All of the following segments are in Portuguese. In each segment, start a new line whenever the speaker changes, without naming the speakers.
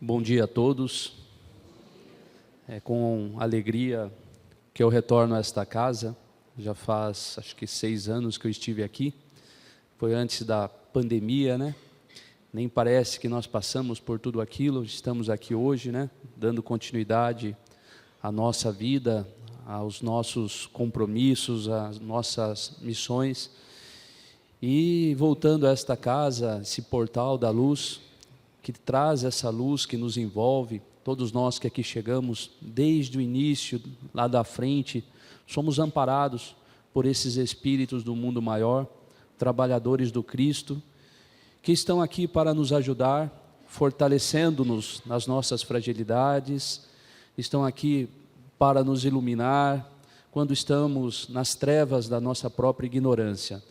Bom dia a todos. É com alegria que eu retorno a esta casa. Já faz, acho que 6 anos que eu estive aqui. Foi antes da pandemia, né? Nem parece que nós passamos por tudo aquilo. Estamos aqui hoje, né? Dando continuidade à nossa vida, aos nossos compromissos, às nossas missões. E voltando a esta casa, esse portal da luz, que traz essa luz que nos envolve, todos nós que aqui chegamos, desde o início, lá da frente, somos amparados por esses espíritos do mundo maior, trabalhadores do Cristo, que estão aqui para nos ajudar, fortalecendo-nos nas nossas fragilidades, estão aqui para nos iluminar, quando estamos nas trevas da nossa própria ignorância.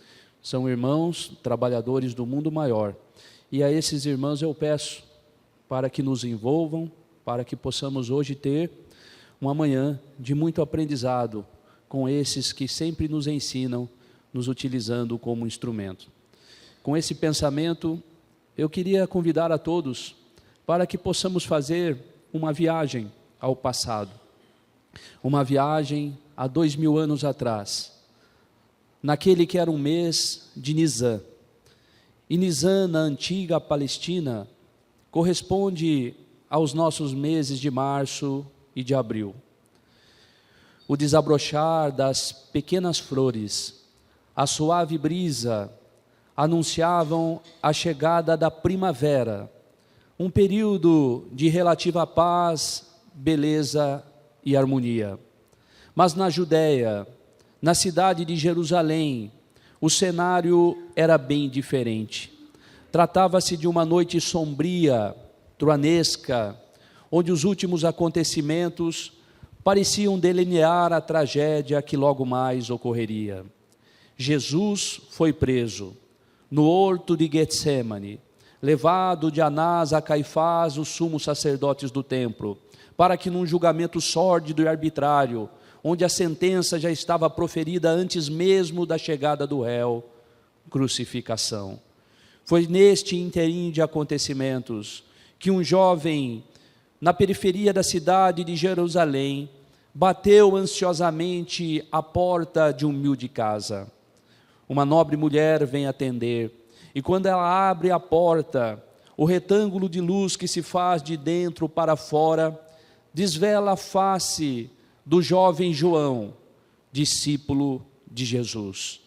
São irmãos, trabalhadores do mundo maior. E a esses irmãos eu peço para que nos envolvam, para que possamos hoje ter uma manhã de muito aprendizado com esses que sempre nos ensinam, nos utilizando como instrumento. Com esse pensamento, eu queria convidar a todos para que possamos fazer uma viagem ao passado. Uma viagem há 2000 anos atrás, naquele que era um mês de Nisan. E Nisan, na antiga Palestina, corresponde aos nossos meses de março e de abril. O desabrochar das pequenas flores, a suave brisa, anunciavam a chegada da primavera, um período de relativa paz, beleza e harmonia. Mas na Judéia, na cidade de Jerusalém, o cenário era bem diferente. Tratava-se de uma noite sombria, truanesca, onde os últimos acontecimentos pareciam delinear a tragédia que logo mais ocorreria. Jesus foi preso no horto de Getsêmani, levado de Anás a Caifás, os sumos sacerdotes do templo, para que num julgamento sórdido e arbitrário, onde a sentença já estava proferida antes mesmo da chegada do réu, crucificação. Foi neste interim de acontecimentos que um jovem, na periferia da cidade de Jerusalém, bateu ansiosamente à porta de humilde casa. Uma nobre mulher vem atender, e quando ela abre a porta, o retângulo de luz que se faz de dentro para fora, desvela a face do jovem João, discípulo de Jesus.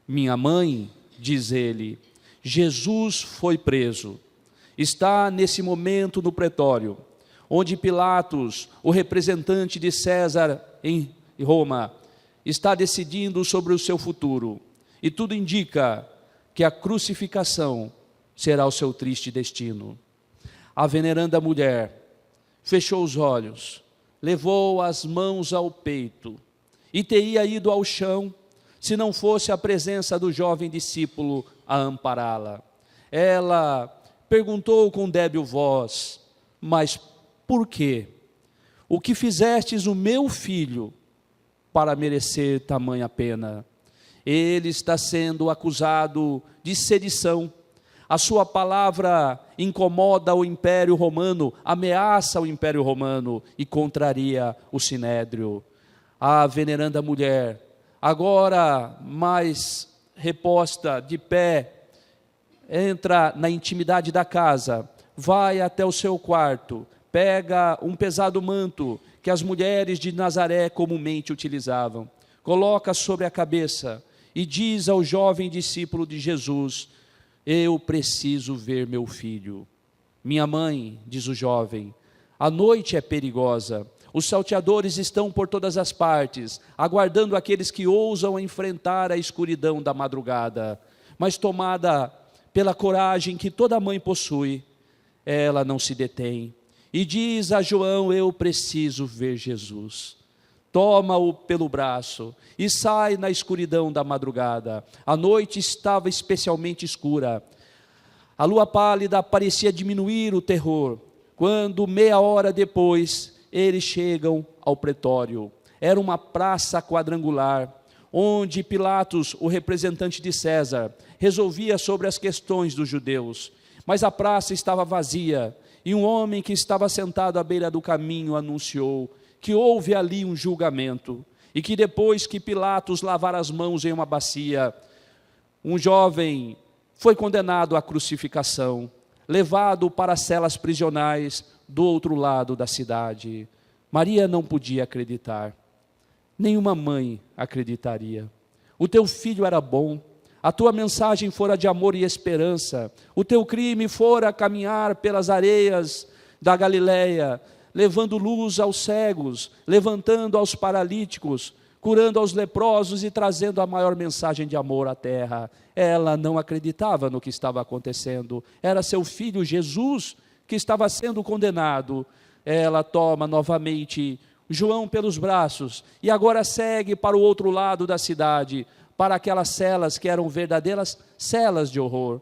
Minha mãe, diz ele, Jesus foi preso, está nesse momento no pretório, onde Pilatos, o representante de César em Roma, está decidindo sobre o seu futuro, e tudo indica que a crucificação será o seu triste destino. A veneranda mulher fechou os olhos, levou as mãos ao peito e teria ido ao chão se não fosse a presença do jovem discípulo a ampará-la. Ela perguntou com débil voz: mas por quê? O que fizestes o meu filho para merecer tamanha pena? Ele está sendo acusado de sedição. A sua palavra incomoda o Império Romano, ameaça o Império Romano e contraria o Sinédrio. A veneranda mulher, agora mais reposta, de pé, entra na intimidade da casa, vai até o seu quarto, pega um pesado manto que as mulheres de Nazaré comumente utilizavam, coloca sobre a cabeça e diz ao jovem discípulo de Jesus: eu preciso ver meu filho. Minha mãe, diz o jovem, a noite é perigosa, os salteadores estão por todas as partes, aguardando aqueles que ousam enfrentar a escuridão da madrugada. Mas tomada pela coragem que toda mãe possui, ela não se detém e diz a João: eu preciso ver Jesus. Toma-o pelo braço e sai na escuridão da madrugada. A noite estava especialmente escura. A lua pálida parecia diminuir o terror. Quando, meia hora depois, eles chegam ao pretório. Era uma praça quadrangular, onde Pilatos, o representante de César, resolvia sobre as questões dos judeus. Mas a praça estava vazia E um homem que estava sentado à beira do caminho anunciou que houve ali um julgamento, e que depois que Pilatos lavara as mãos em uma bacia, um jovem foi condenado à crucificação, levado para as celas prisionais do outro lado da cidade. Maria não podia acreditar, nenhuma mãe acreditaria. O teu filho era bom, a tua mensagem fora de amor e esperança, o teu crime fora caminhar pelas areias da Galileia, levando luz aos cegos, levantando aos paralíticos, curando aos leprosos e trazendo a maior mensagem de amor à terra. Ela não acreditava no que estava acontecendo, era seu filho Jesus que estava sendo condenado. Ela toma novamente João pelos braços e agora segue para o outro lado da cidade, para aquelas celas que eram verdadeiras celas de horror.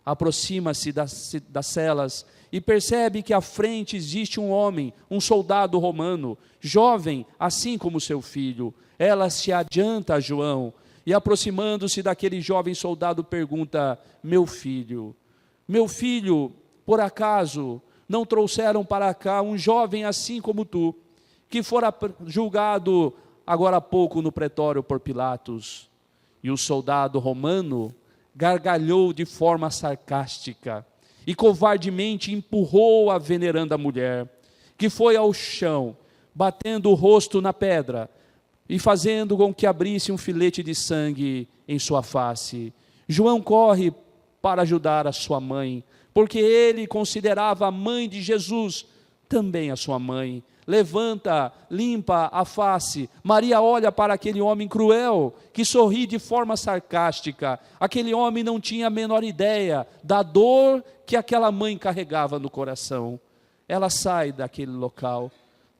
Aproxima-se das celas e percebe que à frente existe um homem, um soldado romano, jovem, assim como seu filho. Ela se adianta a João e, aproximando-se daquele jovem soldado, pergunta: meu filho, por acaso não trouxeram para cá um jovem assim como tu, que fora julgado agora há pouco no pretório por Pilatos? E o soldado romano gargalhou de forma sarcástica e covardemente empurrou a veneranda mulher, que foi ao chão, batendo o rosto na pedra e fazendo com que abrisse um filete de sangue em sua face. João corre para ajudar a sua mãe, porque ele considerava a mãe de Jesus também a sua mãe. Levanta, limpa a face. Maria olha para aquele homem cruel, que sorri de forma sarcástica. Aquele homem não tinha a menor ideia da dor que aquela mãe carregava no coração. Ela sai daquele local,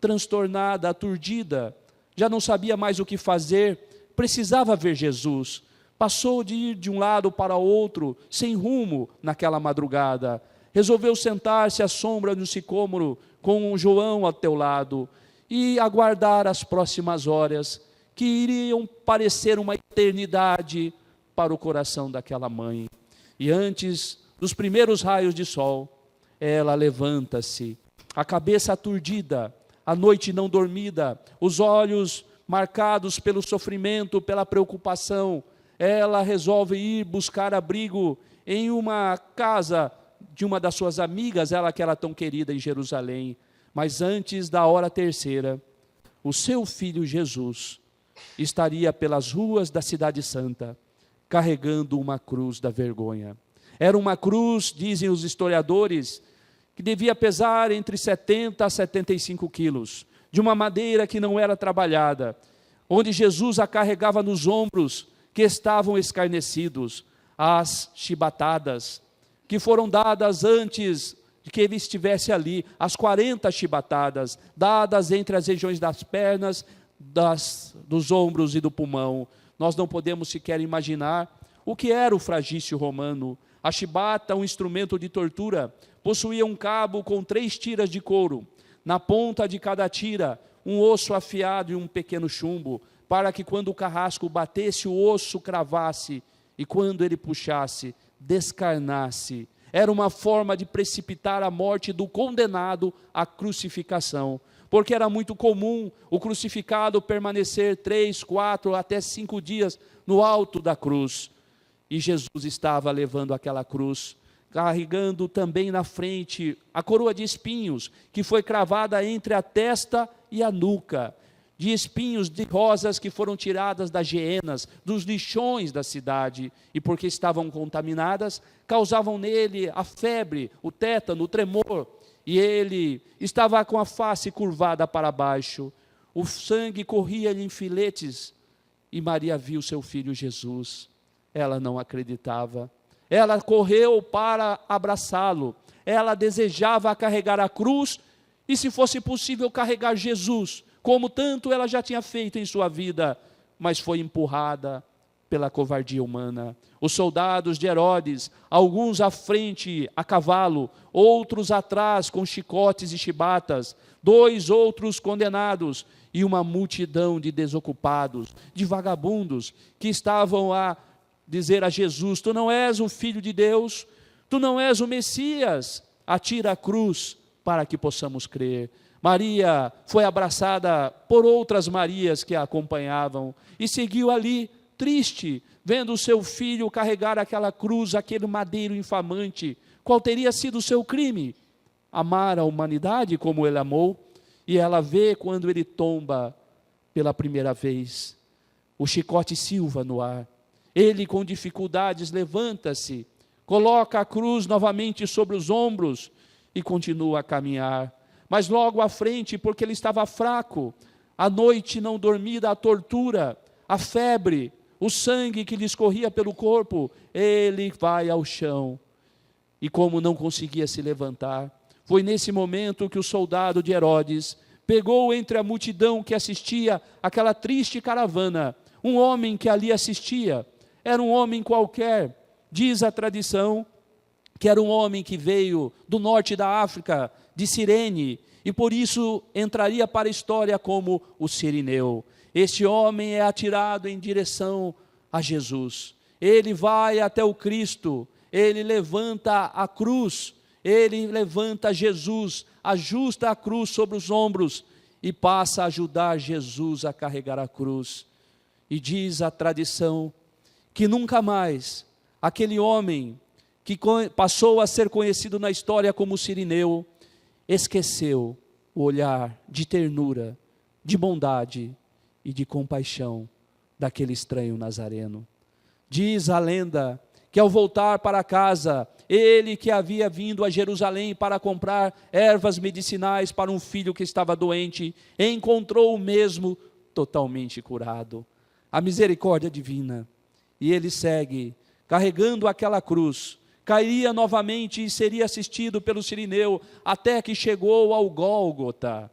transtornada, aturdida, já não sabia mais o que fazer, precisava ver Jesus. Passou de ir de um lado para outro, sem rumo naquela madrugada. Resolveu sentar-se à sombra de um sicômoro, com João ao teu lado, e aguardar as próximas horas, que iriam parecer uma eternidade para o coração daquela mãe. E antes dos primeiros raios de sol, ela levanta-se, a cabeça aturdida, a noite não dormida, os olhos marcados pelo sofrimento, pela preocupação. Ela resolve ir buscar abrigo em uma casa de uma das suas amigas, ela que era tão querida em Jerusalém. Mas antes da hora terceira, o seu filho Jesus estaria pelas ruas da cidade santa, carregando uma cruz da vergonha. Era uma cruz, dizem os historiadores, que devia pesar entre 70 a 75 quilos, de uma madeira que não era trabalhada, onde Jesus a carregava nos ombros, que estavam escarnecidos, as chibatadas, que foram dadas antes de que ele estivesse ali, as 40 chibatadas, dadas entre as regiões das pernas, dos ombros e do pulmão. Nós não podemos sequer imaginar o que era o flagício romano. A chibata, um instrumento de tortura, possuía um cabo com 3 tiras de couro. Na ponta de cada tira, um osso afiado e um pequeno chumbo, para que quando o carrasco batesse, o osso cravasse, e quando ele puxasse, descarnasse. Era uma forma de precipitar a morte do condenado à crucificação, porque era muito comum o crucificado permanecer 3, 4, até 5 dias no alto da cruz. E Jesus estava levando aquela cruz, carregando também na frente a coroa de espinhos, que foi cravada entre a testa e a nuca, de espinhos de rosas que foram tiradas das geenas, dos lixões da cidade, e porque estavam contaminadas, causavam nele a febre, o tétano, o tremor, e ele estava com a face curvada para baixo, o sangue corria-lhe em filetes, e Maria viu seu filho Jesus. Ela não acreditava, ela correu para abraçá-lo, ela desejava carregar a cruz, e se fosse possível carregar Jesus, como tanto ela já tinha feito em sua vida, mas foi empurrada pela covardia humana. Os soldados de Herodes, alguns à frente a cavalo, outros atrás com chicotes e chibatas, 2 outros condenados, e uma multidão de desocupados, de vagabundos, que estavam a dizer a Jesus: tu não és o Filho de Deus, tu não és o Messias, atira a cruz, para que possamos crer. Maria foi abraçada por outras Marias que a acompanhavam e seguiu ali, triste, vendo o seu filho carregar aquela cruz, aquele madeiro infamante. Qual teria sido o seu crime? Amar a humanidade como ele amou. E ela vê quando ele tomba pela primeira vez. O chicote silva no ar. Ele, com dificuldades, levanta-se, coloca a cruz novamente sobre os ombros e continua a caminhar. Mas logo à frente, porque ele estava fraco, a noite não dormida, a tortura, a febre, o sangue que lhe escorria pelo corpo, ele vai ao chão. E como não conseguia se levantar, foi nesse momento que o soldado de Herodes pegou entre a multidão que assistia àquela triste caravana, um homem que ali assistia. Era um homem qualquer, diz a tradição, que era um homem que veio do norte da África, de Cirene, e por isso entraria para a história como o Cirineu. Este homem é atirado em direção a Jesus. Ele vai até o Cristo, ele levanta a cruz, ele levanta Jesus, ajusta a cruz sobre os ombros e passa a ajudar Jesus a carregar a cruz. E diz a tradição que nunca mais aquele homem que passou a ser conhecido na história como Cirineu, esqueceu o olhar de ternura, de bondade e de compaixão daquele estranho nazareno. Diz a lenda que ao voltar para casa, ele que havia vindo a Jerusalém para comprar ervas medicinais para um filho que estava doente, encontrou o mesmo totalmente curado. A misericórdia divina. E ele segue, carregando aquela cruz, cairia novamente e seria assistido pelo Cirineu, até que chegou ao Gólgota,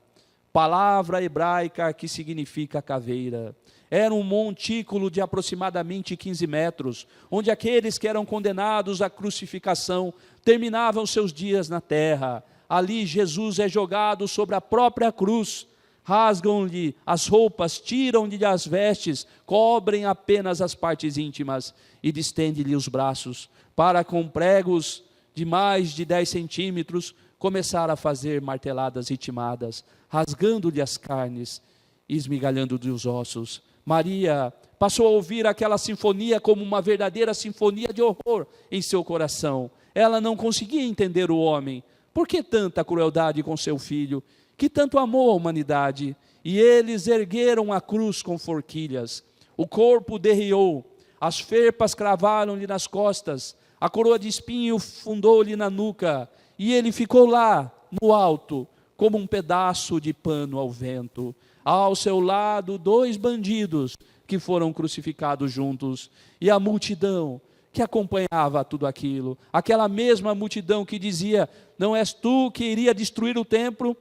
palavra hebraica que significa caveira. Era um montículo de aproximadamente 15 metros, onde aqueles que eram condenados à crucificação terminavam seus dias na terra. Ali Jesus é jogado sobre a própria cruz, rasgam-lhe as roupas, tiram-lhe as vestes, cobrem apenas as partes íntimas e distendem-lhe os braços, para com pregos de mais de 10 centímetros começar a fazer marteladas ritmadas, rasgando-lhe as carnes e esmigalhando-lhe os ossos. Maria passou a ouvir aquela sinfonia como uma verdadeira sinfonia de horror em seu coração. Ela não conseguia entender o homem. Por que tanta crueldade com seu filho, que tanto amou a humanidade? E eles ergueram a cruz com forquilhas. O corpo derriou, as ferpas cravaram-lhe nas costas, a coroa de espinho fundou-lhe na nuca, e ele ficou lá, no alto, como um pedaço de pano ao vento. Ao seu lado, 2 bandidos que foram crucificados juntos, e a multidão que acompanhava tudo aquilo, aquela mesma multidão que dizia: não és tu que iria destruir o templo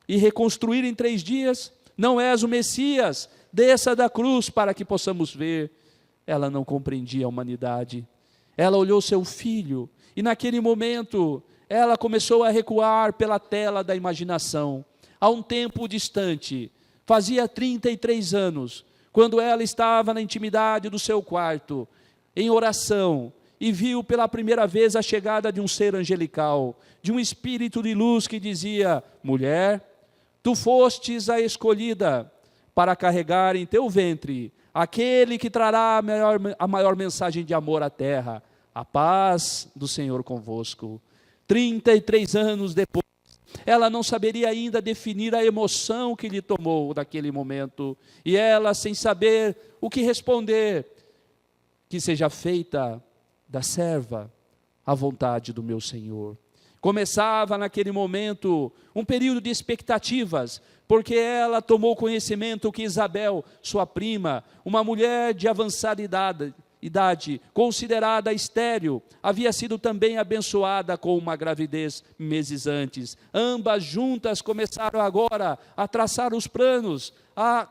e reconstruir em 3 dias? Não és o Messias? Desça da cruz para que possamos ver. Ela não compreendia a humanidade. Ela olhou seu filho, e naquele momento ela começou a recuar pela tela da imaginação, a um tempo distante. Fazia 33 anos, quando ela estava na intimidade do seu quarto, em oração, e viu pela primeira vez a chegada de um ser angelical, de um espírito de luz que dizia: mulher, tu fostes a escolhida para carregar em teu ventre aquele que trará a maior mensagem de amor à terra, a paz do Senhor convosco. 33 anos depois, ela não saberia ainda definir a emoção que lhe tomou naquele momento, e ela, sem saber o que responder: que seja feita da serva a vontade do meu Senhor. Começava naquele momento um período de expectativas, porque ela tomou conhecimento que Isabel, sua prima, uma mulher de avançada idade, considerada estéril, havia sido também abençoada com uma gravidez meses antes. Ambas juntas começaram agora a traçar os planos, a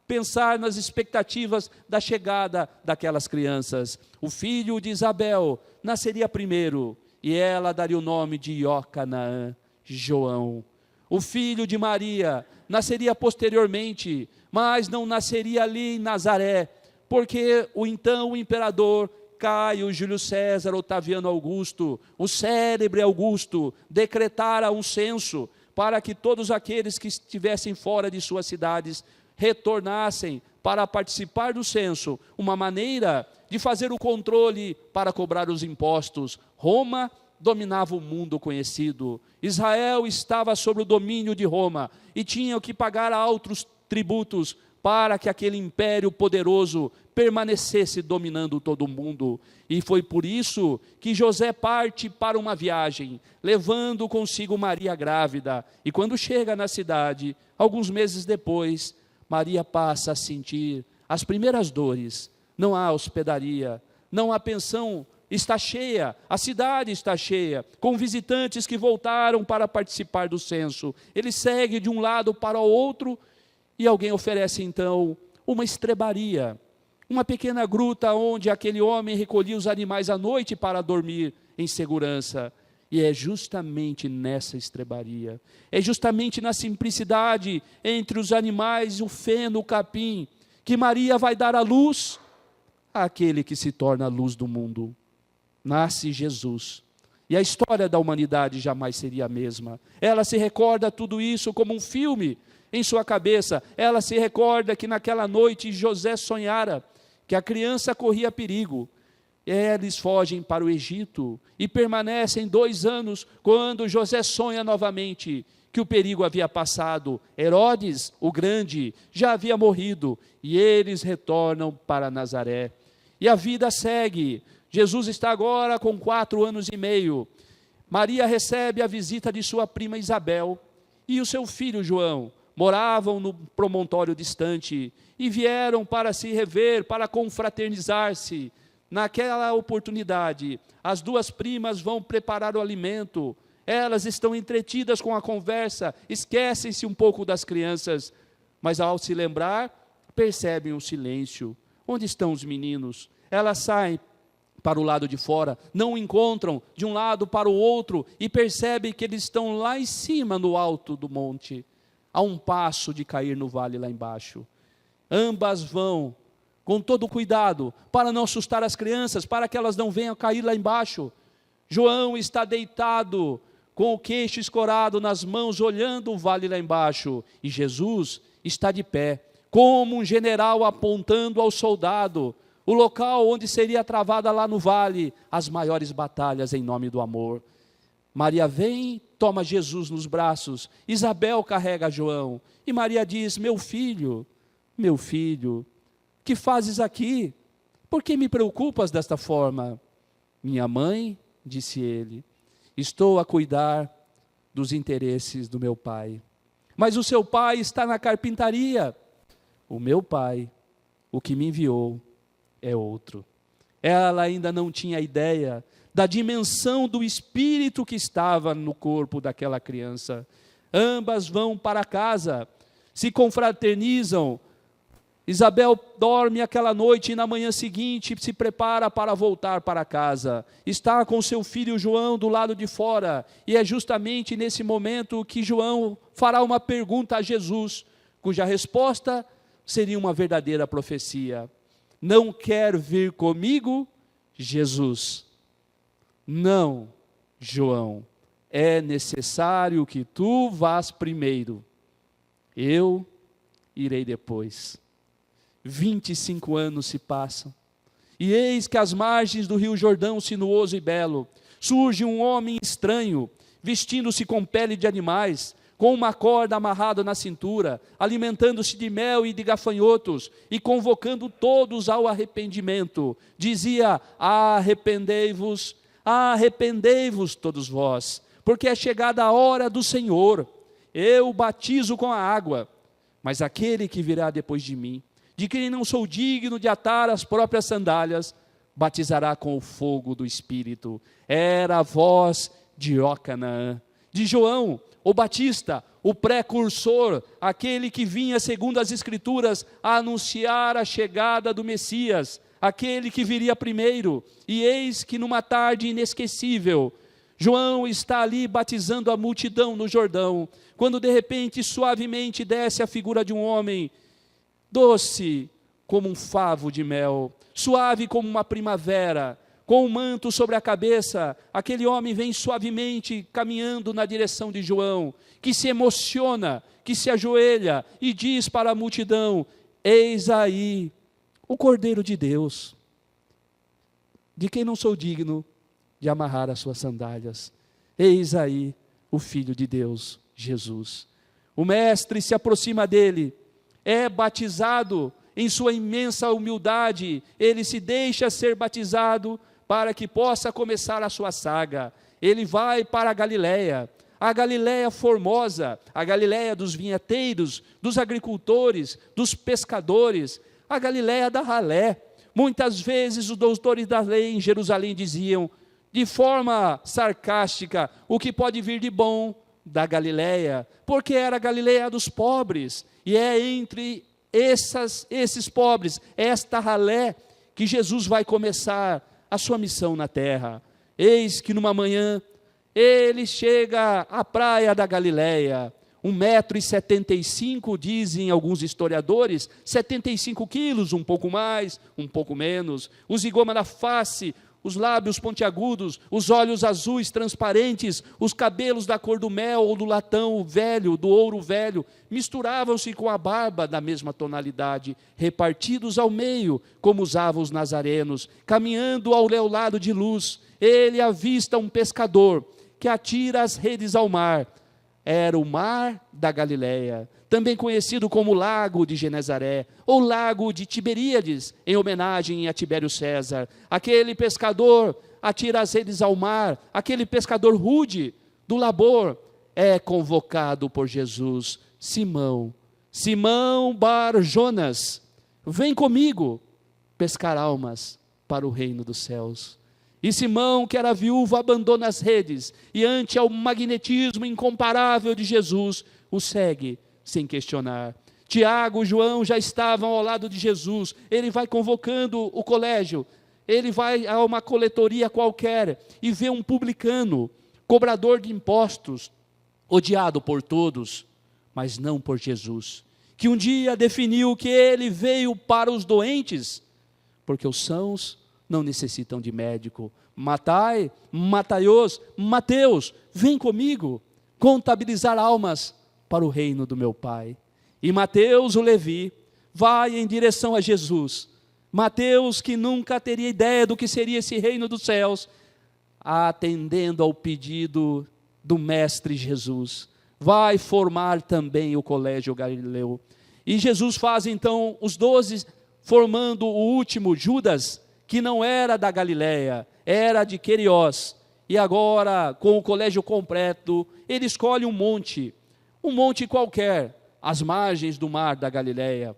pensar nas expectativas da chegada daquelas crianças. O filho de Isabel nasceria primeiro, e ela daria o nome de Iocanã, João. O filho de Maria nasceria posteriormente, mas não nasceria ali em Nazaré, porque o então imperador Caio Júlio César Otaviano Augusto, o célebre Augusto, decretara um censo para que todos aqueles que estivessem fora de suas cidades retornassem para participar do censo, uma maneira de fazer o controle para cobrar os impostos. Roma dominava o mundo conhecido. Israel estava sob o domínio de Roma e tinha que pagar altos tributos para que aquele império poderoso permanecesse dominando todo o mundo. E foi por isso que José parte para uma viagem, levando consigo Maria grávida. E quando chega na cidade, alguns meses depois, Maria passa a sentir as primeiras dores. Não há hospedaria, não há pensão, está cheia, a cidade está cheia, com visitantes que voltaram para participar do censo. Ele segue de um lado para o outro, e alguém oferece então uma estrebaria, uma pequena gruta onde aquele homem recolhia os animais à noite para dormir em segurança. E é justamente nessa estrebaria, é justamente na simplicidade entre os animais, o feno, o capim, que Maria vai dar à luz àquele que se torna a luz do mundo. Nasce Jesus. E a história da humanidade jamais seria a mesma. Ela se recorda tudo isso como um filme em sua cabeça. Ela se recorda que naquela noite José sonhara que a criança corria perigo. Eles fogem para o Egito e permanecem 2 anos, quando José sonha novamente que o perigo havia passado. Herodes, o grande, já havia morrido, e eles retornam para Nazaré. E a vida segue. Jesus está agora com 4 anos e meio. Maria recebe a visita de sua prima Isabel e o seu filho João. Moravam no promontório distante e vieram para se rever, para confraternizar-se. Naquela oportunidade, as 2 primas vão preparar o alimento. Elas estão entretidas com a conversa, esquecem-se um pouco das crianças, mas ao se lembrar, percebem o silêncio. Onde estão os meninos? Elas saem para o lado de fora, não o encontram, de um lado para o outro, e percebem que eles estão lá em cima, no alto do monte, a um passo de cair no vale lá embaixo. Ambas vão com todo cuidado, para não assustar as crianças, para que elas não venham cair lá embaixo. João está deitado, com o queixo escorado nas mãos, olhando o vale lá embaixo, e Jesus está de pé, como um general apontando ao soldado, o local onde seria travada lá no vale, as maiores batalhas em nome do amor. Maria vem, toma Jesus nos braços, Isabel carrega João, e Maria diz: meu filho, que fazes aqui? Por que me preocupas desta forma? Minha mãe, disse ele, estou a cuidar dos interesses do meu pai. Mas o seu pai está na carpintaria. O meu pai, o que me enviou, é outro. Ela ainda não tinha ideia da dimensão do espírito que estava no corpo daquela criança. Ambas vão para casa, se confraternizam. Isabel dorme aquela noite e na manhã seguinte se prepara para voltar para casa. Está com seu filho João do lado de fora, e é justamente nesse momento que João fará uma pergunta a Jesus, cuja resposta seria uma verdadeira profecia. Não quer vir comigo, Jesus? Não, João, é necessário que tu vás primeiro. Eu irei depois. 25 anos se passam, e eis que às margens do rio Jordão, sinuoso e belo, surge um homem estranho, vestindo-se com pele de animais, com uma corda amarrada na cintura, alimentando-se de mel e de gafanhotos, e convocando todos ao arrependimento. Dizia: arrependei-vos, arrependei-vos todos vós, porque é chegada a hora do Senhor. Eu batizo com a água, mas aquele que virá depois de mim, de quem não sou digno de atar as próprias sandálias, batizará com o fogo do Espírito. Era a voz de Canaã, de João, o Batista, o precursor, aquele que vinha, segundo as Escrituras, a anunciar a chegada do Messias, aquele que viria primeiro. E eis que numa tarde inesquecível, João está ali batizando a multidão no Jordão, quando de repente, suavemente desce a figura de um homem, doce como um favo de mel, suave como uma primavera, com um manto sobre a cabeça, aquele homem vem suavemente caminhando na direção de João, que se emociona, que se ajoelha e diz para a multidão: eis aí o Cordeiro de Deus, de quem não sou digno de amarrar as suas sandálias. Eis aí o Filho de Deus, Jesus. O mestre se aproxima dele, é batizado em sua imensa humildade, ele se deixa ser batizado para que possa começar a sua saga. Ele vai para a Galileia formosa, a Galileia dos vinheteiros, dos agricultores, dos pescadores, a Galileia da ralé. Muitas vezes os doutores da lei em Jerusalém diziam, de forma sarcástica, o que pode vir de bom da Galileia, porque era a Galileia dos pobres, e é entre esses pobres, esta ralé, que Jesus vai começar a sua missão na terra. Eis que numa manhã, ele chega à praia da Galileia, 1,75 m, dizem alguns historiadores, 75 quilos, um pouco mais, um pouco menos, o zigoma na face, os lábios pontiagudos, os olhos azuis transparentes, os cabelos da cor do mel ou do latão velho, do ouro velho, misturavam-se com a barba da mesma tonalidade, repartidos ao meio, como usavam os nazarenos, caminhando ao lado de luz. Ele avista um pescador que atira as redes ao mar. Era o mar da Galileia, também conhecido como Lago de Genezaré, ou Lago de Tiberíades, em homenagem a Tibério César. Aquele pescador atira as redes ao mar, aquele pescador rude do labor, é convocado por Jesus: Simão, Simão Bar Jonas, vem comigo pescar almas para o reino dos céus. E Simão, que era viúvo, abandona as redes e ante ao magnetismo incomparável de Jesus, o segue sem questionar. Tiago e João já estavam ao lado de Jesus. Ele vai convocando o colégio, ele vai a uma coletoria qualquer e vê um publicano, cobrador de impostos, odiado por todos, mas não por Jesus, que um dia definiu que ele veio para os doentes, porque os sãos não necessitam de médico. Mataios, Mateus, vem comigo contabilizar almas para o reino do meu Pai. E Mateus, o Levi, vai em direção a Jesus. Mateus, que nunca teria ideia do que seria esse reino dos céus, atendendo ao pedido do mestre Jesus, vai formar também o colégio Galileu. E Jesus faz então os 12, formando o último, Judas, que não era da Galileia, era de Queriós, e agora, com o colégio completo, ele escolhe um monte qualquer, às margens do mar da Galileia.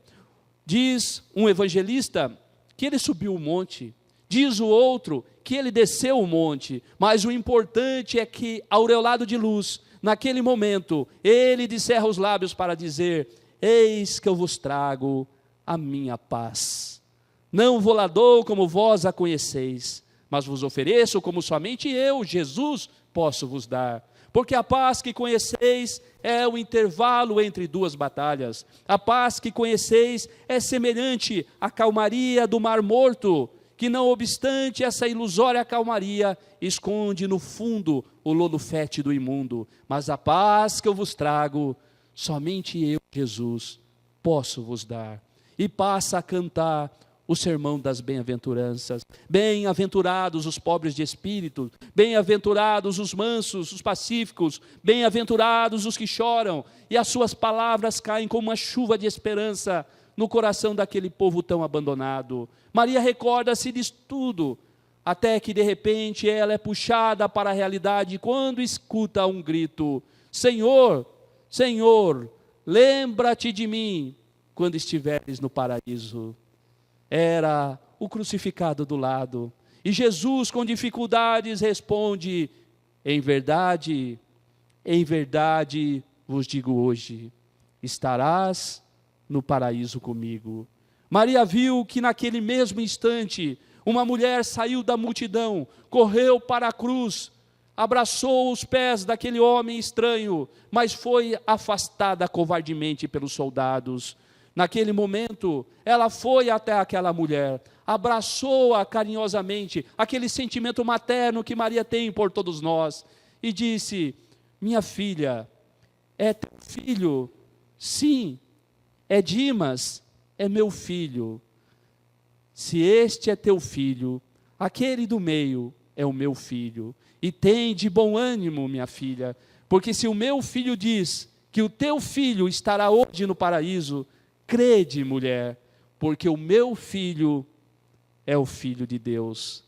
Diz um evangelista que ele subiu o monte, diz o outro que ele desceu o monte, mas o importante é que, aureolado de luz, naquele momento, ele descerra os lábios para dizer: eis que eu vos trago a minha paz. Não vou lá dou como vós a conheceis, mas vos ofereço como somente eu, Jesus, posso vos dar. Porque a paz que conheceis é o intervalo entre duas batalhas. A paz que conheceis é semelhante à calmaria do mar morto, que não obstante essa ilusória calmaria, esconde no fundo o lodo fétido e imundo. Mas a paz que eu vos trago, somente eu, Jesus, posso vos dar. E passa a cantar o sermão das bem-aventuranças. Bem-aventurados os pobres de espírito, bem-aventurados os mansos, os pacíficos, bem-aventurados os que choram, e as suas palavras caem como uma chuva de esperança no coração daquele povo tão abandonado. Maria recorda-se disso tudo, até que de repente ela é puxada para a realidade quando escuta um grito: Senhor, Senhor, lembra-te de mim quando estiveres no paraíso. Era o crucificado do lado, e Jesus com dificuldades responde: em verdade vos digo hoje, estarás no paraíso comigo. Maria viu que naquele mesmo instante, uma mulher saiu da multidão, correu para a cruz, abraçou os pés daquele homem estranho, mas foi afastada covardemente pelos soldados. Naquele momento, ela foi até aquela mulher, abraçou-a carinhosamente, aquele sentimento materno que Maria tem por todos nós, e disse: minha filha, é teu filho? Sim. É Dimas? É meu filho. Se este é teu filho, aquele do meio é o meu filho. E tem de bom ânimo, minha filha, porque se o meu filho diz que o teu filho estará hoje no paraíso, crede, mulher, porque o meu filho é o Filho de Deus.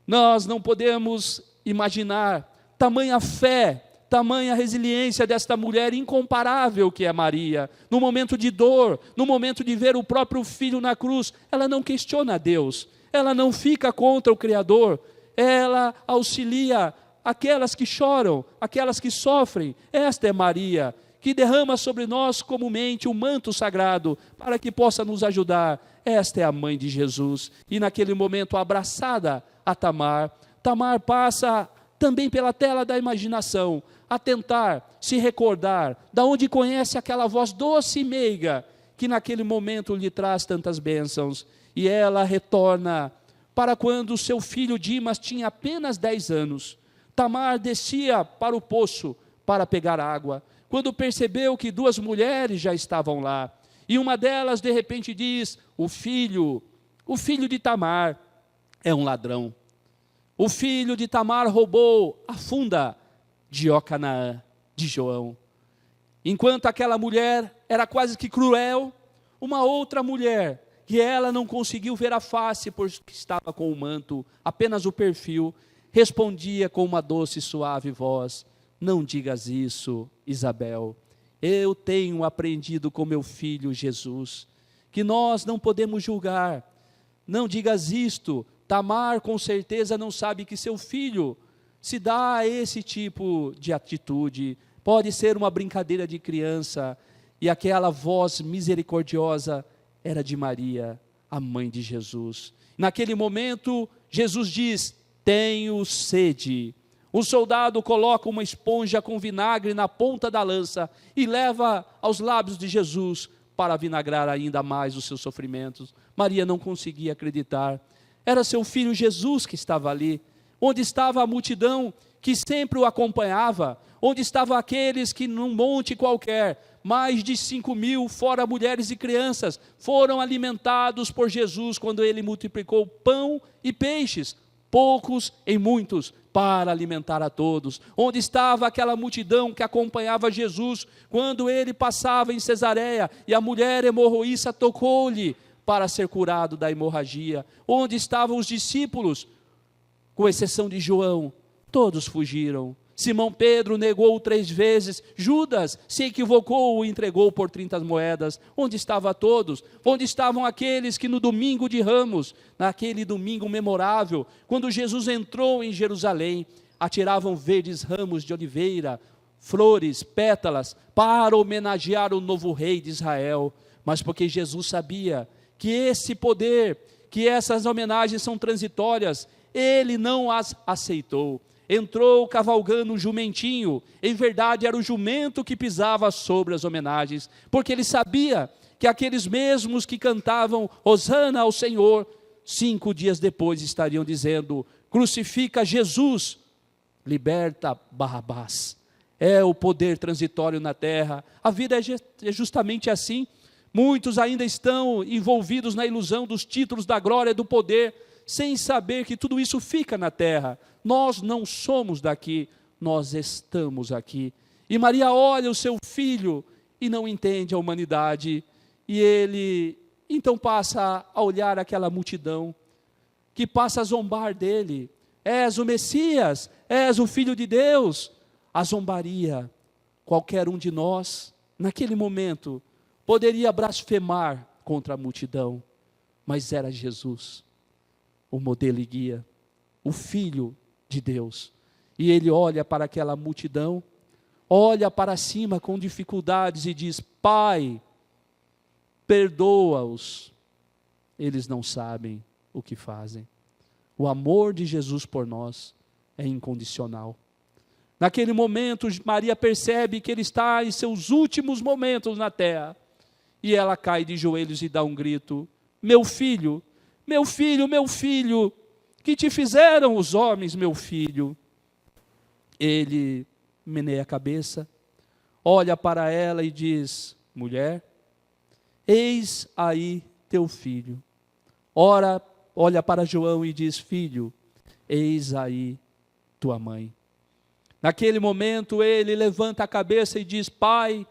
Nós não podemos imaginar tamanha fé, tamanha resiliência desta mulher incomparável que é Maria. No momento de dor, no momento de ver o próprio filho na cruz, ela não questiona a Deus, ela não fica contra o Criador, ela auxilia aquelas que choram, aquelas que sofrem. Esta é Maria, que derrama sobre nós comumente o manto sagrado, para que possa nos ajudar. Esta é a mãe de Jesus. E naquele momento, abraçada a Tamar, Tamar passa também pela tela da imaginação, a tentar se recordar da onde conhece aquela voz doce e meiga, que naquele momento lhe traz tantas bênçãos. E ela retorna para quando seu filho Dimas tinha apenas 10 anos. Tamar descia para o poço para pegar água, quando percebeu que 2 mulheres já estavam lá, e uma delas de repente diz: o filho de Tamar é um ladrão. O filho de Tamar roubou a funda de Ocanaã, de João. Enquanto aquela mulher era quase que cruel, uma outra mulher, que ela não conseguiu ver a face, porque estava com o manto, apenas o perfil, respondia com uma doce e suave voz: não digas isso, Isabel. Eu tenho aprendido com meu filho Jesus, que nós não podemos julgar. Não digas isto. Tamar com certeza não sabe que seu filho se dá a esse tipo de atitude. Pode ser uma brincadeira de criança. E aquela voz misericordiosa era de Maria, a mãe de Jesus. Naquele momento, Jesus diz: tenho sede. Um soldado coloca uma esponja com vinagre na ponta da lança e leva aos lábios de Jesus para vinagrar ainda mais os seus sofrimentos. Maria não conseguia acreditar. Era seu filho Jesus que estava ali. Onde estava a multidão que sempre o acompanhava? Onde estavam aqueles que num monte qualquer, mais de 5.000, fora mulheres e crianças, foram alimentados por Jesus quando ele multiplicou pão e peixes, poucos em muitos, para alimentar a todos? Onde estava aquela multidão que acompanhava Jesus quando ele passava em Cesareia e a mulher hemorroíça tocou-lhe para ser curado da hemorragia? Onde estavam os discípulos? Com exceção de João, todos fugiram. Simão Pedro negou 3 vezes, Judas se equivocou e entregou por 30 moedas. Onde estavam todos? Onde estavam aqueles que no domingo de Ramos, naquele domingo memorável, quando Jesus entrou em Jerusalém, atiravam verdes ramos de oliveira, flores, pétalas, para homenagear o novo rei de Israel? Mas porque Jesus sabia que esse poder, que essas homenagens são transitórias, ele não as aceitou. Entrou cavalgando um jumentinho, em verdade era o jumento que pisava sobre as homenagens, porque ele sabia que aqueles mesmos que cantavam Hosana ao Senhor, 5 dias depois estariam dizendo: crucifica Jesus, liberta Barrabás. É o poder transitório na terra. A vida é justamente assim. Muitos ainda estão envolvidos na ilusão dos títulos, da glória, do poder, sem saber que tudo isso fica na terra. Nós não somos daqui, nós estamos aqui. E Maria olha o seu filho e não entende a humanidade. E ele então passa a olhar aquela multidão, que passa a zombar dele. És o Messias, és o Filho de Deus. A zombaria. Qualquer um de nós, naquele momento, poderia blasfemar contra a multidão. Mas era Jesus, o modelo e guia, o Filho de Deus. E ele olha para aquela multidão, olha para cima com dificuldades e diz: Pai, perdoa-os, eles não sabem o que fazem. O amor de Jesus por nós é incondicional. Naquele momento, Maria percebe que ele está em seus últimos momentos na terra. E ela cai de joelhos e dá um grito: meu filho, meu filho, meu filho, que te fizeram os homens, meu filho? Ele meneia a cabeça, olha para ela e diz: mulher, eis aí teu filho. Ora, olha para João e diz: filho, eis aí tua mãe. Naquele momento ele levanta a cabeça e diz: pai,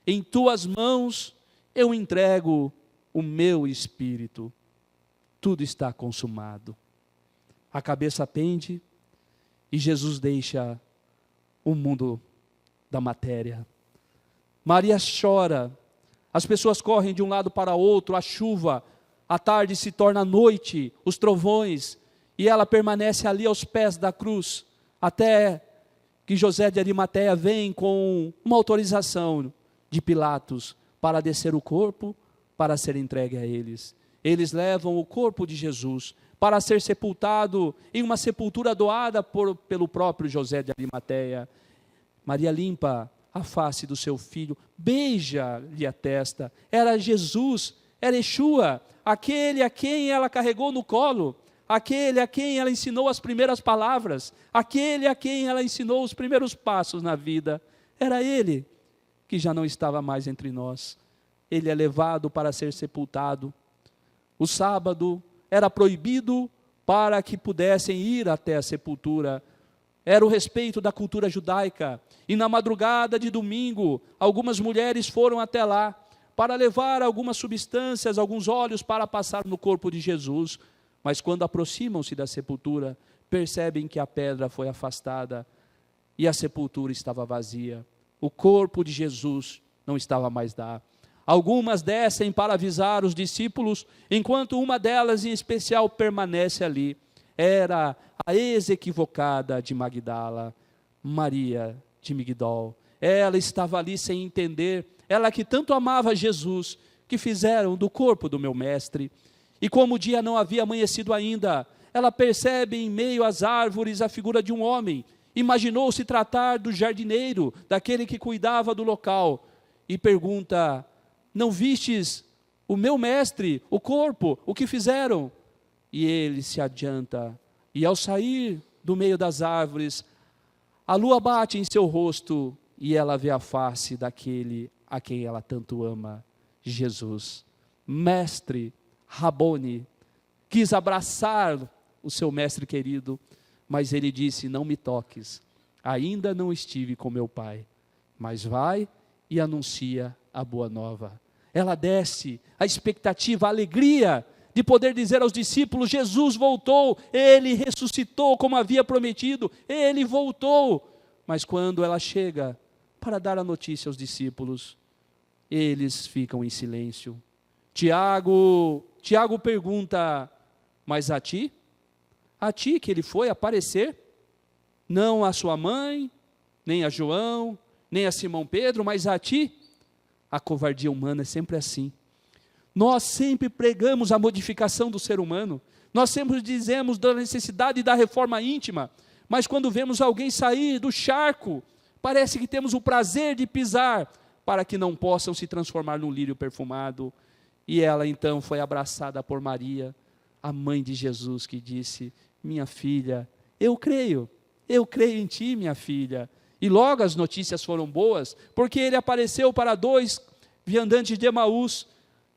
em tuas mãos eu entrego o meu espírito. Tudo está consumado. A cabeça pende e Jesus deixa o mundo da matéria. Maria chora, as pessoas correm de um lado para outro, a chuva, a tarde se torna noite, os trovões, e ela permanece ali aos pés da cruz, até que José de Arimateia vem com uma autorização de Pilatos para descer o corpo, para ser entregue a eles. Eles levam o corpo de Jesus para ser sepultado em uma sepultura doada pelo próprio José de Arimateia. Maria limpa a face do seu filho, beija-lhe a testa. Era Jesus, era Yeshua, aquele a quem ela carregou no colo, aquele a quem ela ensinou as primeiras palavras, aquele a quem ela ensinou os primeiros passos na vida. Era ele que já não estava mais entre nós. Ele é levado para ser sepultado. O sábado era proibido para que pudessem ir até a sepultura. Era o respeito da cultura judaica. E na madrugada de domingo, algumas mulheres foram até lá para levar algumas substâncias, alguns óleos para passar no corpo de Jesus. Mas quando aproximam-se da sepultura, percebem que a pedra foi afastada e a sepultura estava vazia. O corpo de Jesus não estava mais lá. Algumas descem para avisar os discípulos, enquanto uma delas em especial permanece ali. Era a ex-equivocada de Magdala, Maria de Migdol. Ela estava ali sem entender, ela que tanto amava Jesus, que fizeram do corpo do meu mestre. E como o dia não havia amanhecido ainda, ela percebe em meio às árvores a figura de um homem. Imaginou se tratar do jardineiro, daquele que cuidava do local, e pergunta: não vistes o meu mestre, o corpo, o que fizeram? E ele se adianta, e ao sair do meio das árvores, a lua bate em seu rosto, e ela vê a face daquele a quem ela tanto ama, Jesus. Mestre, Rabone, quis abraçar o seu mestre querido, mas ele disse: não me toques, ainda não estive com meu pai, mas vai e anuncia a boa nova. Ela desce, a expectativa, a alegria de poder dizer aos discípulos: Jesus voltou, Ele ressuscitou como havia prometido, Ele voltou. Mas quando ela chega para dar a notícia aos discípulos, eles ficam em silêncio. Tiago pergunta: mas a ti? A ti que ele foi aparecer? Não a sua mãe, nem a João, nem a Simão Pedro, mas a ti? A covardia humana é sempre assim. Nós sempre pregamos a modificação do ser humano, nós sempre dizemos da necessidade da reforma íntima, mas quando vemos alguém sair do charco, parece que temos o prazer de pisar, para que não possam se transformar num lírio perfumado. E ela então foi abraçada por Maria, a mãe de Jesus, que disse: minha filha, eu creio em ti, minha filha. E logo as notícias foram boas, porque ele apareceu para 2 viandantes de Emaús,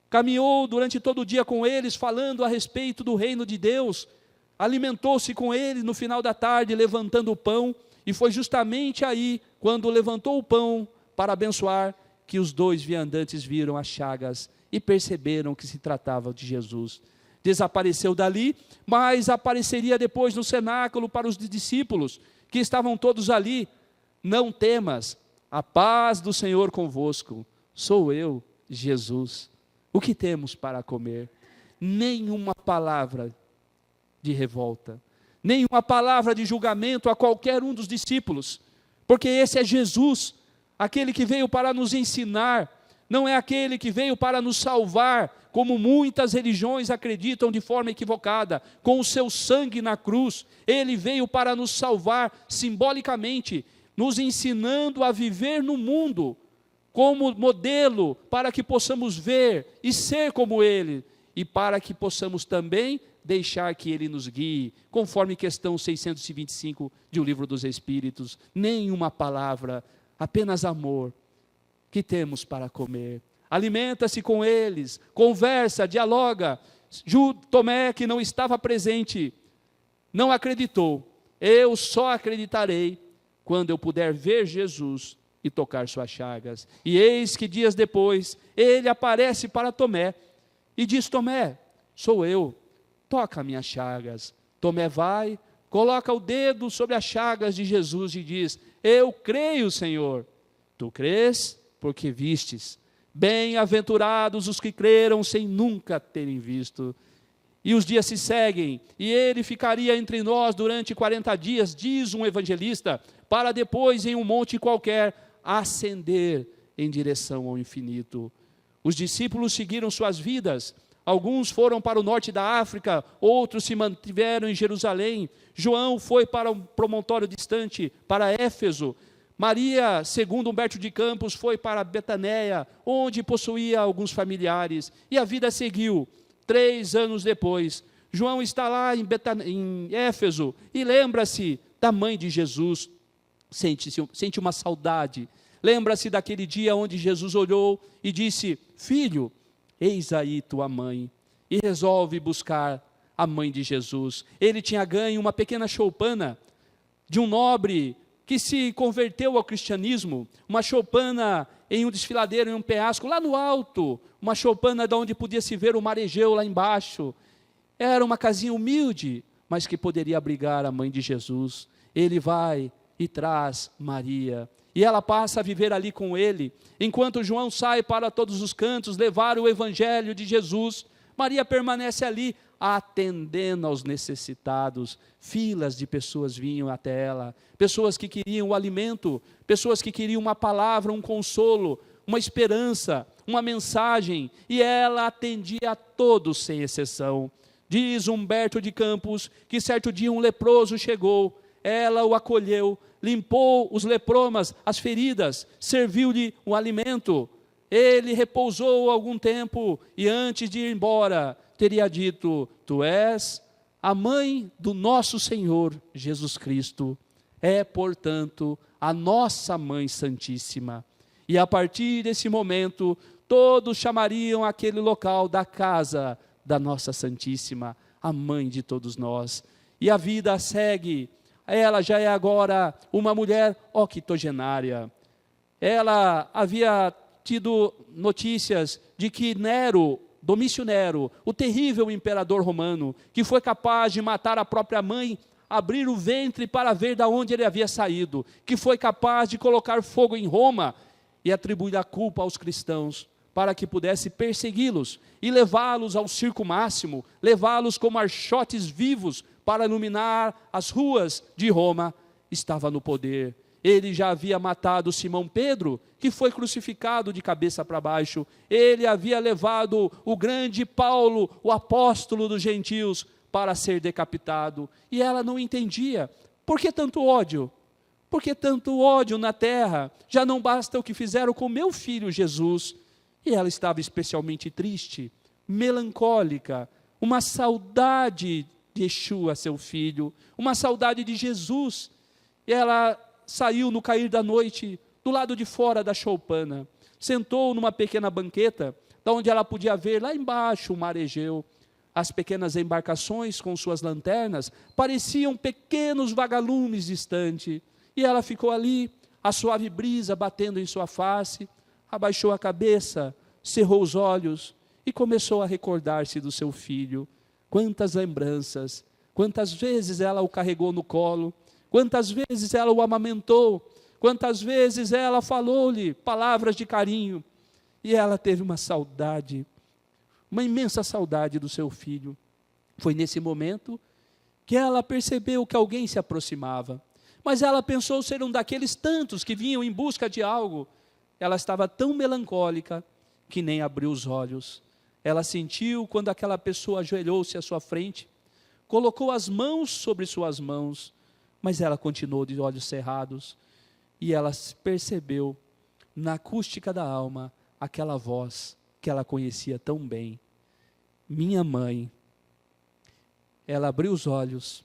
caminhou durante todo o dia com eles, falando a respeito do reino de Deus, alimentou-se com eles no final da tarde, levantando o pão, e foi justamente aí, quando levantou o pão para abençoar, que os 2 viandantes viram as chagas e perceberam que se tratava de Jesus. Desapareceu dali, mas apareceria depois no cenáculo para os discípulos, que estavam todos ali. Não temas, a paz do Senhor convosco, sou eu, Jesus. O que temos para comer? Nenhuma palavra de revolta, nenhuma palavra de julgamento a qualquer um dos discípulos, porque esse é Jesus, aquele que veio para nos ensinar, não é aquele que veio para nos salvar, como muitas religiões acreditam de forma equivocada, com o seu sangue na cruz. Ele veio para nos salvar simbolicamente, nos ensinando a viver no mundo como modelo para que possamos ver e ser como Ele, e para que possamos também deixar que Ele nos guie, conforme questão 625 de O Livro dos Espíritos. Nenhuma palavra, apenas amor, que temos para comer. Alimenta-se com eles, conversa, dialoga. Tomé, que não estava presente, não acreditou. Eu só acreditarei quando eu puder ver Jesus e tocar suas chagas. E eis que dias depois, ele aparece para Tomé e diz: Tomé, sou eu, toca minhas chagas. Tomé vai, coloca o dedo sobre as chagas de Jesus e diz: eu creio, Senhor. Tu crês porque vistes. Bem-aventurados os que creram sem nunca terem visto. E os dias se seguem, e ele ficaria entre nós durante 40 dias, diz um evangelista, para depois, em um monte qualquer, ascender em direção ao infinito. Os discípulos seguiram suas vidas. Alguns foram para o norte da África, outros se mantiveram em Jerusalém. João foi para um promontório distante, para Éfeso. Maria, segundo Humberto de Campos, foi para Betaneia, onde possuía alguns familiares. E a vida seguiu. 3 anos depois, João está lá em Éfeso e lembra-se da mãe de Jesus. Sente uma saudade. Lembra-se daquele dia onde Jesus olhou e disse: filho, eis aí tua mãe. E resolve buscar a mãe de Jesus. Ele tinha ganho uma pequena choupana de um nobre que se converteu ao cristianismo, uma choupana em um desfiladeiro, em um penhasco, lá no alto, uma choupana de onde podia se ver o mar Egeu lá embaixo. Era uma casinha humilde, mas que poderia abrigar a mãe de Jesus. Ele vai e traz Maria, e ela passa a viver ali com ele, enquanto João sai para todos os cantos, levar o evangelho de Jesus. Maria permanece ali, atendendo aos necessitados. Filas de pessoas vinham até ela, pessoas que queriam o alimento, pessoas que queriam uma palavra, um consolo, uma esperança, uma mensagem, e ela atendia a todos sem exceção. Diz Humberto de Campos que certo dia um leproso chegou, ela o acolheu, limpou os lepromas, as feridas, serviu-lhe o alimento. Ele repousou algum tempo e antes de ir embora, teria dito: tu és a mãe do nosso Senhor Jesus Cristo. É, portanto, a nossa Mãe Santíssima. E a partir desse momento, todos chamariam aquele local da casa da nossa Santíssima, a mãe de todos nós. E a vida segue. Ela já é agora uma mulher octogenária. Ela havia tido notícias de que Nero, Domício Nero, o terrível imperador romano, que foi capaz de matar a própria mãe, abrir o ventre para ver de onde ele havia saído, que foi capaz de colocar fogo em Roma e atribuir a culpa aos cristãos, para que pudesse persegui-los e levá-los ao circo máximo, levá-los como archotes vivos para iluminar as ruas de Roma, estava no poder. Ele já havia matado Simão Pedro, que foi crucificado de cabeça para baixo. Ele havia levado o grande Paulo, o apóstolo dos gentios, para ser decapitado. E ela não entendia. Por que tanto ódio? Por que tanto ódio na terra? Já não basta o que fizeram com meu filho Jesus. E ela estava especialmente triste, melancólica, uma saudade de Yeshua, seu filho, uma saudade de Jesus. E ela saiu no cair da noite, do lado de fora da choupana, sentou numa pequena banqueta, da onde ela podia ver lá embaixo o mar Egeu. As pequenas embarcações com suas lanternas pareciam pequenos vagalumes distantes, e ela ficou ali, a suave brisa batendo em sua face, abaixou a cabeça, cerrou os olhos e começou a recordar-se do seu filho. Quantas lembranças, quantas vezes ela o carregou no colo, quantas vezes ela o amamentou, quantas vezes ela falou-lhe palavras de carinho, e ela teve uma saudade, uma imensa saudade do seu filho. Foi nesse momento que ela percebeu que alguém se aproximava, mas ela pensou ser um daqueles tantos que vinham em busca de algo. Ela estava tão melancólica que nem abriu os olhos. Ela sentiu quando aquela pessoa ajoelhou-se à sua frente, colocou as mãos sobre suas mãos, mas ela continuou de olhos cerrados, e ela percebeu na acústica da alma, aquela voz que ela conhecia tão bem. Minha mãe. Ela abriu os olhos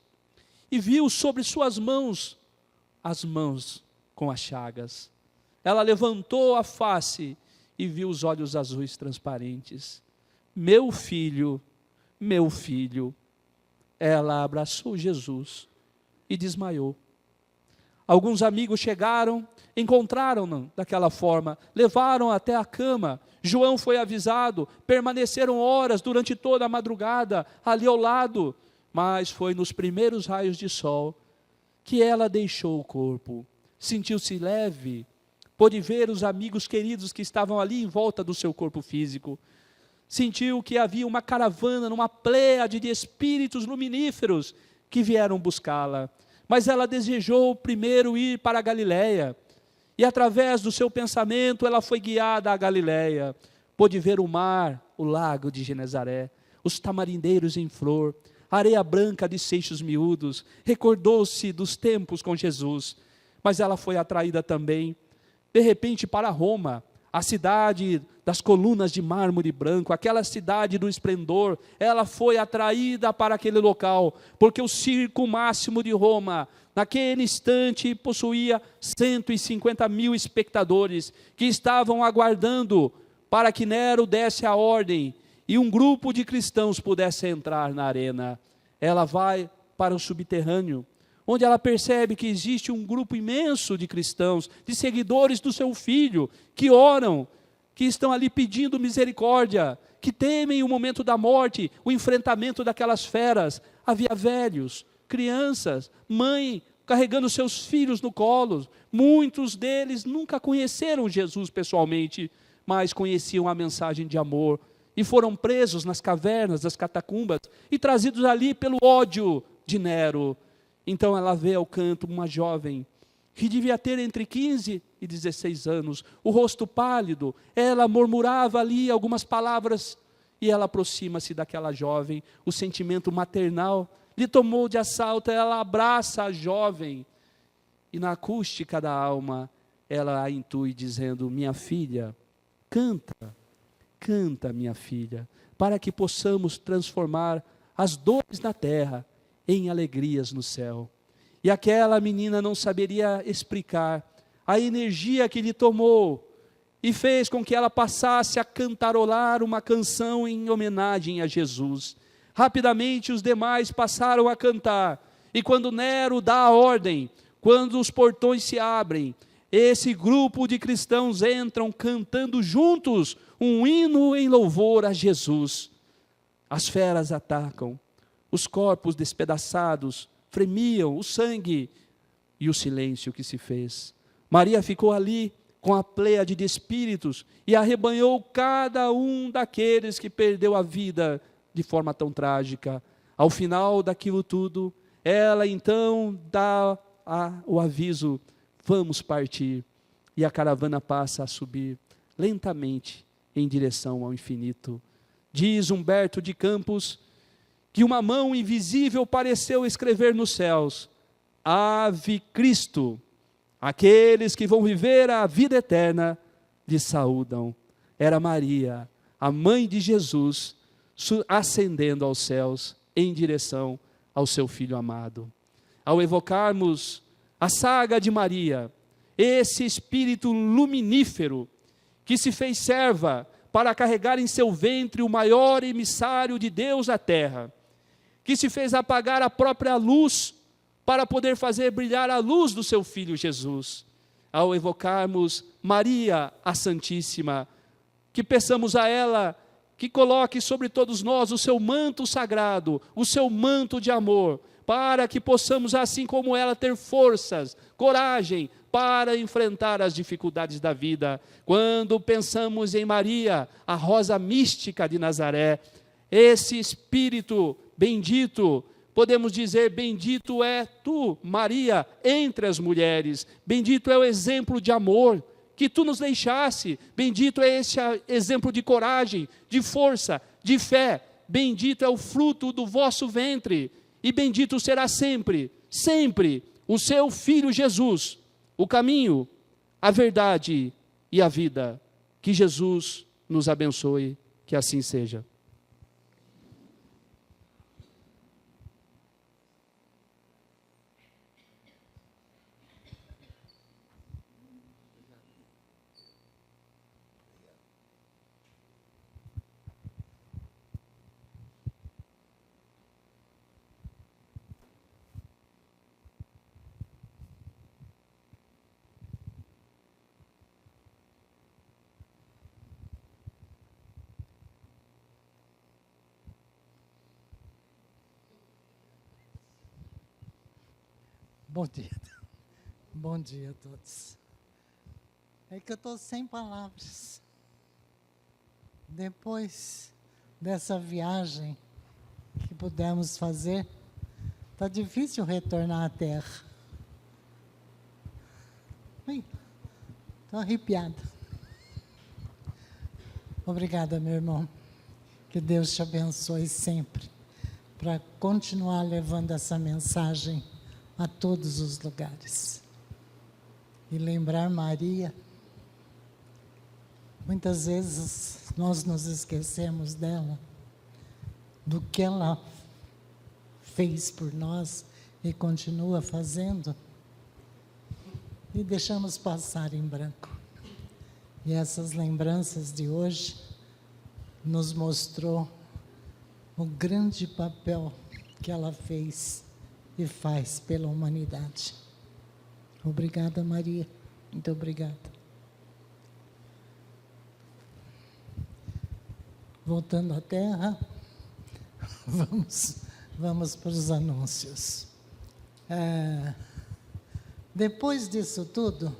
e viu sobre suas mãos, as mãos com as chagas. Ela levantou a face e viu os olhos azuis transparentes. Meu filho, meu filho. Ela abraçou Jesus e desmaiou. Alguns amigos chegaram, encontraram-no daquela forma, levaram até a cama. João foi avisado, permaneceram horas durante toda a madrugada ali ao lado, mas foi nos primeiros raios de sol que ela deixou o corpo. Sentiu-se leve, pôde ver os amigos queridos que estavam ali em volta do seu corpo físico. Sentiu que havia uma caravana, uma pleiade de espíritos luminíferos que vieram buscá-la. Mas ela desejou primeiro ir para a Galileia. E através do seu pensamento ela foi guiada à Galileia. Pôde ver o mar, o lago de Genezaré, os tamarindeiros em flor, a areia branca de seixos miúdos. Recordou-se dos tempos com Jesus. Mas ela foi atraída também, de repente, para Roma, a cidade das colunas de mármore branco, aquela cidade do esplendor. Ela foi atraída para aquele local, porque o circo máximo de Roma, naquele instante, possuía 150 mil espectadores, que estavam aguardando para que Nero desse a ordem, e um grupo de cristãos pudesse entrar na arena. Ela vai para o subterrâneo, onde ela percebe que existe um grupo imenso de cristãos, de seguidores do seu filho, que oram, que estão ali pedindo misericórdia, que temem o momento da morte, o enfrentamento daquelas feras. Havia velhos, crianças, mãe carregando seus filhos no colo. Muitos deles nunca conheceram Jesus pessoalmente, mas conheciam a mensagem de amor, e foram presos nas cavernas das catacumbas, e trazidos ali pelo ódio de Nero. Então ela vê ao canto uma jovem, que devia ter entre 15 e 16 anos, o rosto pálido. Ela murmurava ali algumas palavras, e ela aproxima-se daquela jovem. O sentimento maternal lhe tomou de assalto. Ela abraça a jovem, e na acústica da alma, ela a intui dizendo: minha filha, canta, canta, minha filha, para que possamos transformar as dores na terra em alegrias no céu. E aquela menina não saberia explicar a energia que lhe tomou e fez com que ela passasse a cantarolar uma canção em homenagem a Jesus. Rapidamente os demais passaram a cantar, e quando Nero dá a ordem, quando os portões se abrem, esse grupo de cristãos entram cantando juntos um hino em louvor a Jesus. As feras atacam, os corpos despedaçados fremiam, o sangue e o silêncio que se fez. Maria ficou ali com a pleiade de espíritos e arrebanhou cada um daqueles que perdeu a vida de forma tão trágica. Ao final daquilo tudo, ela então dá o aviso: vamos partir. E a caravana passa a subir lentamente em direção ao infinito. Diz Humberto de Campos que uma mão invisível pareceu escrever nos céus: Ave Cristo, aqueles que vão viver a vida eterna lhe saúdam. Era Maria, a mãe de Jesus, ascendendo aos céus em direção ao seu Filho amado. Ao evocarmos a saga de Maria, esse espírito luminífero que se fez serva para carregar em seu ventre o maior emissário de Deus à terra, que se fez apagar a própria luz para poder fazer brilhar a luz do seu Filho Jesus. Ao evocarmos Maria, a Santíssima, que peçamos a ela que coloque sobre todos nós o seu manto sagrado, o seu manto de amor, para que possamos, assim como ela, ter forças, coragem para enfrentar as dificuldades da vida. Quando pensamos em Maria, a rosa mística de Nazaré, esse Espírito bendito, podemos dizer: bendito é tu, Maria, entre as mulheres. Bendito é o exemplo de amor que tu nos deixaste. Bendito é esse exemplo de coragem, de força, de fé. Bendito é o fruto do vosso ventre. E bendito será sempre, sempre, o seu Filho Jesus, o caminho, a verdade e a vida. Que Jesus nos abençoe, que assim seja.
Bom dia. Bom dia a todos. É que eu estou sem palavras. Depois dessa viagem que pudemos fazer, está difícil retornar à terra. Estou arrepiada. Obrigada, meu irmão. Que Deus te abençoe sempre, para continuar levando essa mensagem a todos os lugares. E lembrar Maria, muitas vezes nós nos esquecemos dela, do que ela fez por nós e continua fazendo, e deixamos passar em branco. E essas lembranças de hoje nos mostrou o grande papel que ela fez e faz pela humanidade. Obrigada, Maria. Muito obrigada. Voltando à terra, vamos para os anúncios. Depois disso tudo,